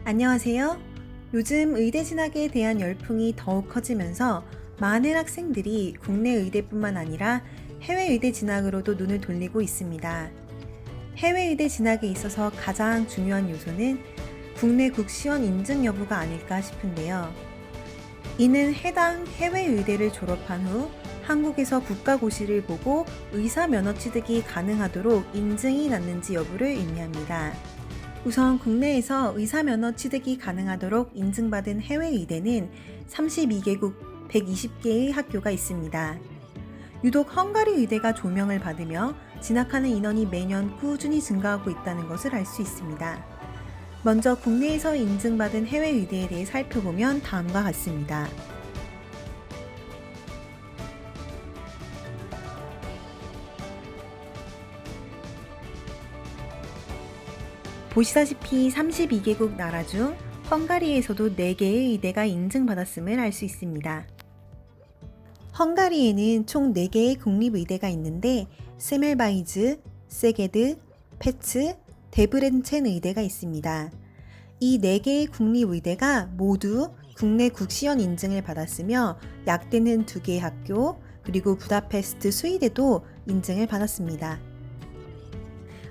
안녕하세요. 요즘 의대 진학에 대한 열풍이 더욱 커지면서 많은 학생들이 국내 의대뿐만 아니라 해외 의대 진학으로도 눈을 돌리고 있습니다. 해외 의대 진학에 있어서 가장 중요한 요소는 국내 국시원 인증 여부가 아닐까 싶은데요. 이는 해당 해외 의대를 졸업한 후 한국에서 국가고시를 보고 의사 면허 취득이 가능하도록 인증이 났는지 여부를 의미합니다. 우선 국내에서 의사 면허 취득이 가능하도록 인증받은 해외 의대는 32개국 120개의 학교가 있습니다. 유독 헝가리 의대가 조명을 받으며 진학하는 인원이 매년 꾸준히 증가하고 있다는 것을 알 수 있습니다. 먼저 국내에서 인증받은 해외 의대에 대해 살펴보면 다음과 같습니다. 보시다시피 32개국 나라 중 헝가리에서도 4개의 의대가 인증받았음을 알 수 있습니다. 헝가리에는 총 4개의 국립의대가 있는데 세멜바이즈, 세게드, 페츠, 데브렌첸 의대가 있습니다. 이 4개의 국립의대가 모두 국내 국시원 인증을 받았으며 약대는 2개의 학교, 그리고 부다페스트 스위대도 인증을 받았습니다.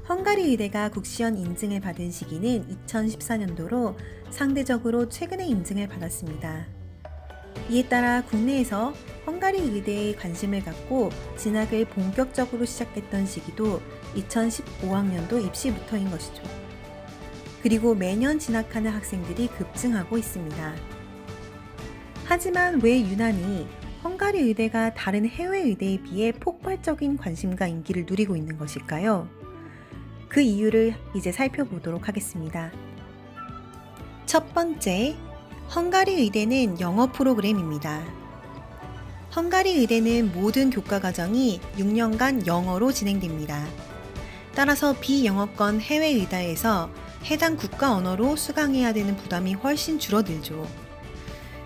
헝가리 의대가 국시원 인증을 받은 시기는 2014년도로 상대적으로 최근에 인증을 받았습니다. 이에 따라 국내에서 헝가리 의대에 관심을 갖고 진학을 본격적으로 시작했던 시기도 2015학년도 입시부터인 것이죠. 그리고 매년 진학하는 학생들이 급증하고 있습니다. 하지만 왜 유난히 헝가리 의대가 다른 해외 의대에 비해 폭발적인 관심과 인기를 누리고 있는 것일까요? 그 이유를 이제 살펴보도록 하겠습니다. 첫 번째, 헝가리 의대는 영어 프로그램입니다. 헝가리 의대는 모든 교과 과정이 6년간 영어로 진행됩니다. 따라서 비영어권 해외 의대에서 해당 국가 언어로 수강해야 되는 부담이 훨씬 줄어들죠.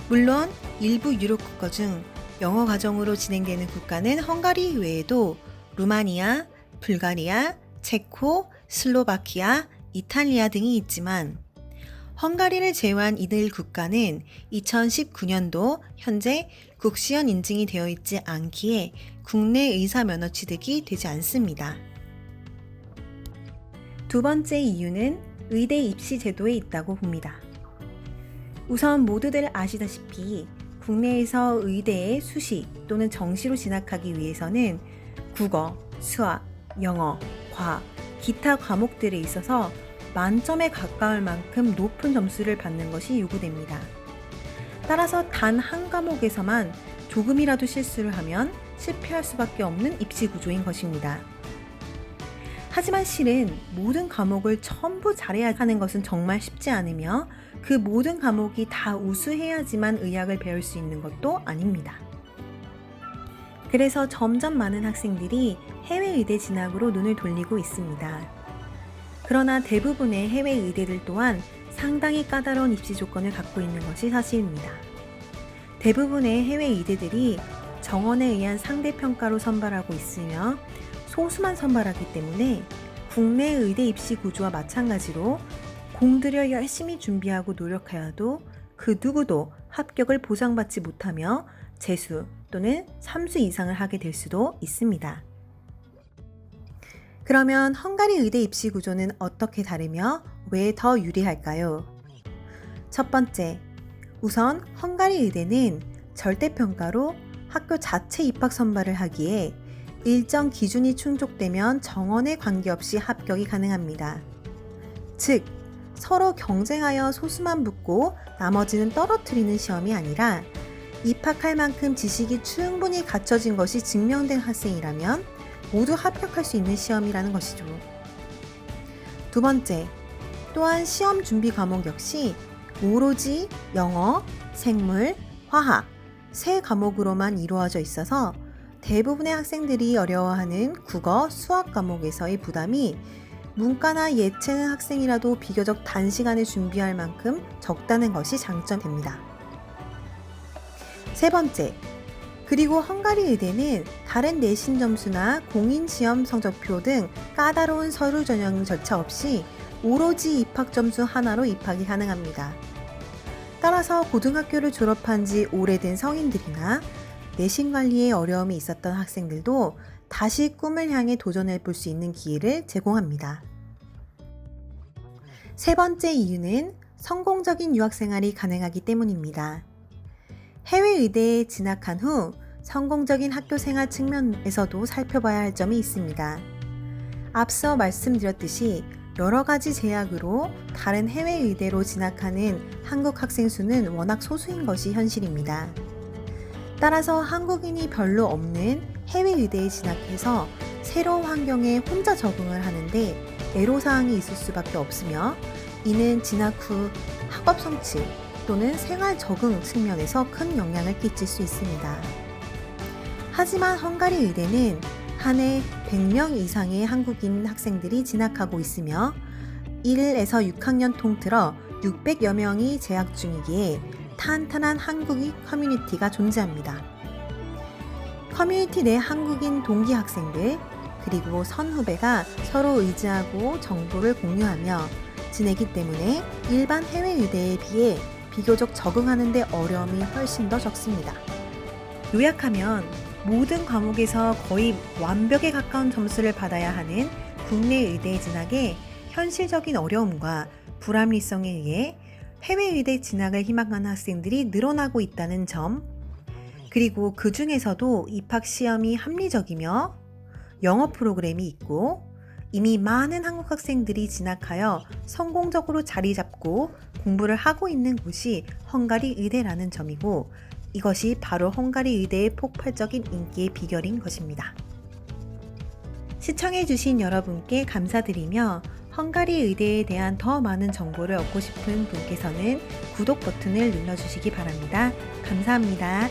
물론 일부 유럽 국가 중 영어 과정으로 진행되는 국가는 헝가리 외에도 루마니아, 불가리아, 체코, 슬로바키아, 이탈리아 등이 있지만 헝가리를 제외한 이들 국가는 2019년도 현재 국시원 인증이 되어 있지 않기에 국내 의사 면허 취득이 되지 않습니다. 두 번째 이유는 의대 입시 제도에 있다고 봅니다. 우선 모두들 아시다시피 국내에서 의대에 수시 또는 정시로 진학하기 위해서는 국어, 수학, 영어, 과학, 기타 과목들에 있어서 만점에 가까울 만큼 높은 점수를 받는 것이 요구됩니다. 따라서 단 한 과목에서만 조금이라도 실수를 하면 실패할 수밖에 없는 입시 구조인 것입니다. 하지만 실은 모든 과목을 전부 잘해야 하는 것은 정말 쉽지 않으며 그 모든 과목이 다 우수해야지만 의학을 배울 수 있는 것도 아닙니다. 그래서 점점 많은 학생들이 해외 의대 진학으로 눈을 돌리고 있습니다. 그러나 대부분의 해외 의대들 또한 상당히 까다로운 입시 조건을 갖고 있는 것이 사실입니다. 대부분의 해외 의대들이 정원에 의한 상대평가로 선발하고 있으며 소수만 선발하기 때문에 국내 의대 입시 구조와 마찬가지로 공들여 열심히 준비하고 노력하여도 그 누구도 합격을 보장받지 못하며 재수 또는 3수 이상을 하게 될 수도 있습니다. 그러면 헝가리 의대 입시 구조는 어떻게 다르며 왜 더 유리할까요? 첫 번째, 우선 헝가리 의대는 절대평가로 학교 자체 입학 선발을 하기에 일정 기준이 충족되면 정원에 관계없이 합격이 가능합니다. 즉, 서로 경쟁하여 소수만 붙고 나머지는 떨어뜨리는 시험이 아니라 입학할 만큼 지식이 충분히 갖춰진 것이 증명된 학생이라면 모두 합격할 수 있는 시험이라는 것이죠. 두 번째, 또한 시험 준비 과목 역시 오로지 영어, 생물, 화학, 세 과목으로만 이루어져 있어서 대부분의 학생들이 어려워하는 국어, 수학 과목에서의 부담이 문과나 예체능 학생이라도 비교적 단시간에 준비할 만큼 적다는 것이 장점입니다. 세 번째, 그리고 헝가리 의대는 다른 내신 점수나 공인 시험 성적표 등 까다로운 서류 전형 절차 없이 오로지 입학 점수 하나로 입학이 가능합니다. 따라서 고등학교를 졸업한 지 오래된 성인들이나 내신 관리에 어려움이 있었던 학생들도 다시 꿈을 향해 도전해 볼 수 있는 기회를 제공합니다. 세 번째 이유는 성공적인 유학 생활이 가능하기 때문입니다. 해외 의대에 진학한 후 성공적인 학교 생활 측면에서도 살펴봐야 할 점이 있습니다. 앞서 말씀드렸듯이 여러 가지 제약으로 다른 해외 의대로 진학하는 한국 학생 수는 워낙 소수인 것이 현실입니다. 따라서 한국인이 별로 없는 해외 의대에 진학해서 새로운 환경에 혼자 적응을 하는데 애로사항이 있을 수밖에 없으며, 이는 진학 후 학업 성취 또는 생활 적응 측면에서 큰 영향을 끼칠 수 있습니다. 하지만 헝가리 의대는 한 해 100명 이상의 한국인 학생들이 진학하고 있으며 1에서 6학년 통틀어 600여 명이 재학 중이기에 탄탄한 한국인 커뮤니티가 존재합니다. 커뮤니티 내 한국인 동기 학생들 그리고 선후배가 서로 의지하고 정보를 공유하며 지내기 때문에 일반 해외 의대에 비해 비교적 적응하는 데 어려움이 훨씬 더 적습니다. 요약하면 모든 과목에서 거의 완벽에 가까운 점수를 받아야 하는 국내 의대에 진학에 현실적인 어려움과 불합리성에 의해 해외 의대 진학을 희망하는 학생들이 늘어나고 있다는 점, 그리고 그 중에서도 입학 시험이 합리적이며 영어 프로그램이 있고 이미 많은 한국 학생들이 진학하여 성공적으로 자리 잡고 공부를 하고 있는 곳이 헝가리 의대라는 점이고, 이것이 바로 헝가리 의대의 폭발적인 인기의 비결인 것입니다. 시청해주신 여러분께 감사드리며, 헝가리 의대에 대한 더 많은 정보를 얻고 싶은 분께서는 구독 버튼을 눌러주시기 바랍니다. 감사합니다.